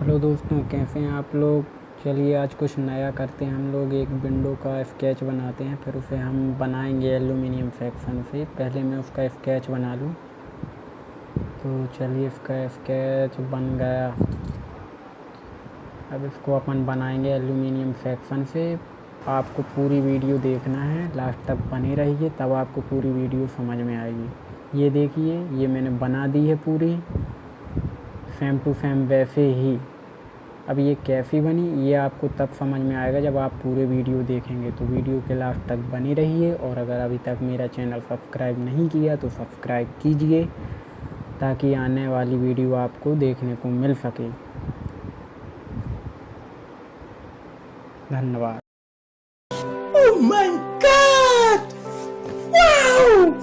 हेलो दोस्तों, कैसे हैं आप लोग। चलिए आज कुछ नया करते हैं। हम लोग एक विंडो का स्केच बनाते हैं, फिर उसे हम बनाएंगे एल्यूमिनियम सेक्शन से। पहले मैं उसका स्केच बना लूँ। तो चलिए इसका स्केच बन गया। अब इसको अपन बनाएंगे एल्यूमिनियम सेक्शन से। आपको पूरी वीडियो देखना है, लास्ट तक बने रहिए, तब आपको पूरी वीडियो समझ में आएगी। ये देखिए, ये मैंने बना दी है पूरी सेम टू सेम वैसे ही। अब ये कैसी बनी ये आपको तब समझ में आएगा जब आप पूरे वीडियो देखेंगे। तो वीडियो के लास्ट तक बनी रहिए, और अगर अभी तक मेरा चैनल सब्सक्राइब नहीं किया तो सब्सक्राइब कीजिए, ताकि आने वाली वीडियो आपको देखने को मिल सके। धन्यवाद। Oh my God! Wow!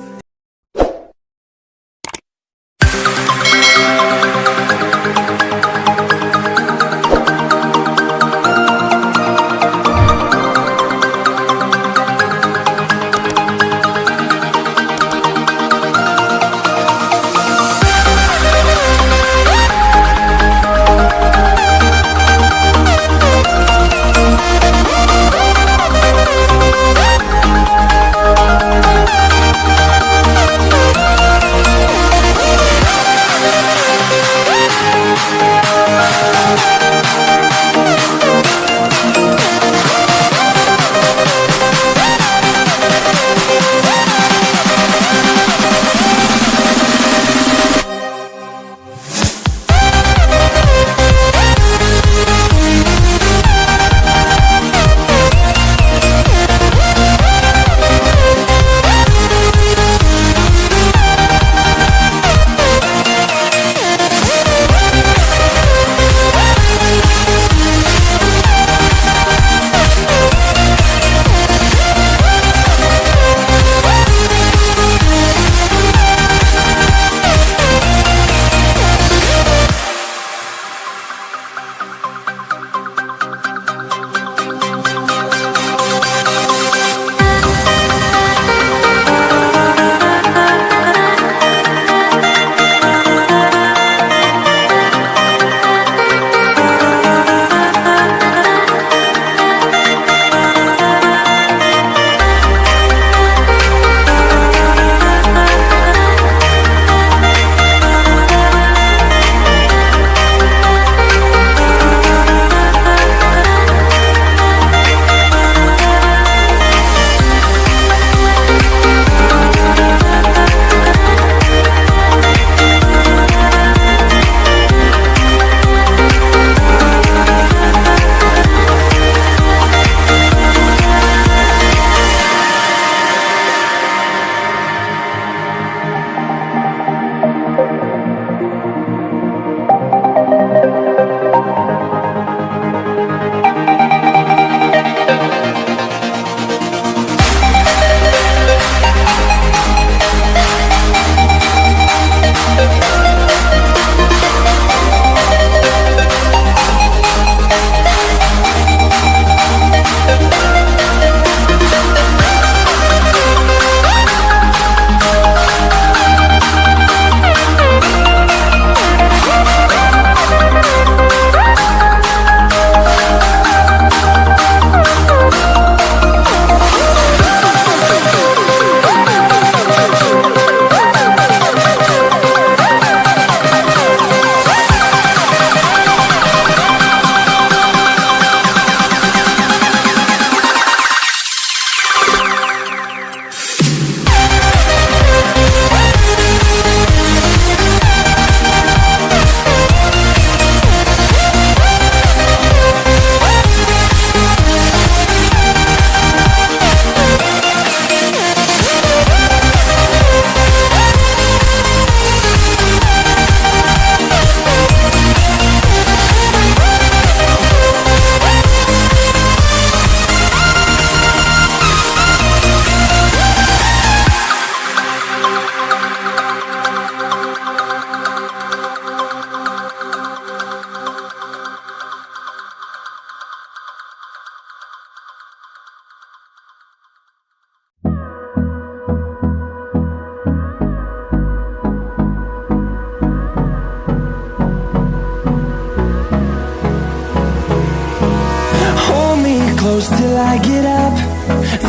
close till I get up.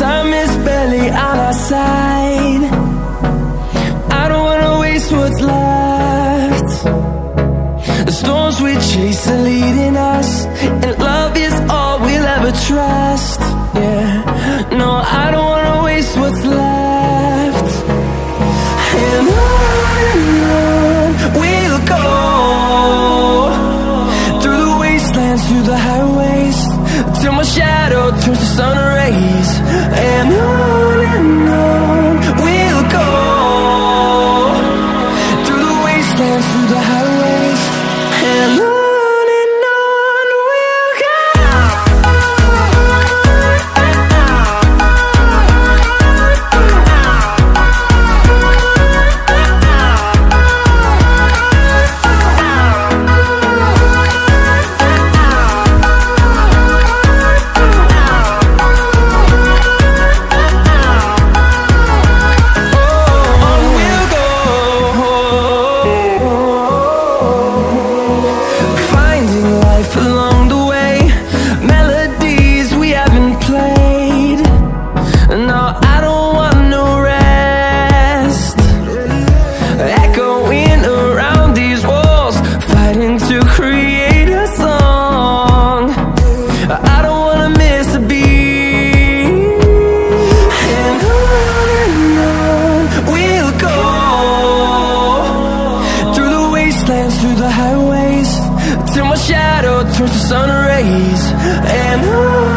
Time is barely on our side. I don't wanna waste what's left. The storms we chase are leading us, and love is all we'll ever trust. Yeah, no, I don't wanna waste what's left. And on we'll go, through the wastelands, through the highways, till my shadow turns to sun rays. And on we'll go, through the wastelands, through the highways, and on we'll go. Through the highways, till my shadow turns to sun rays. And on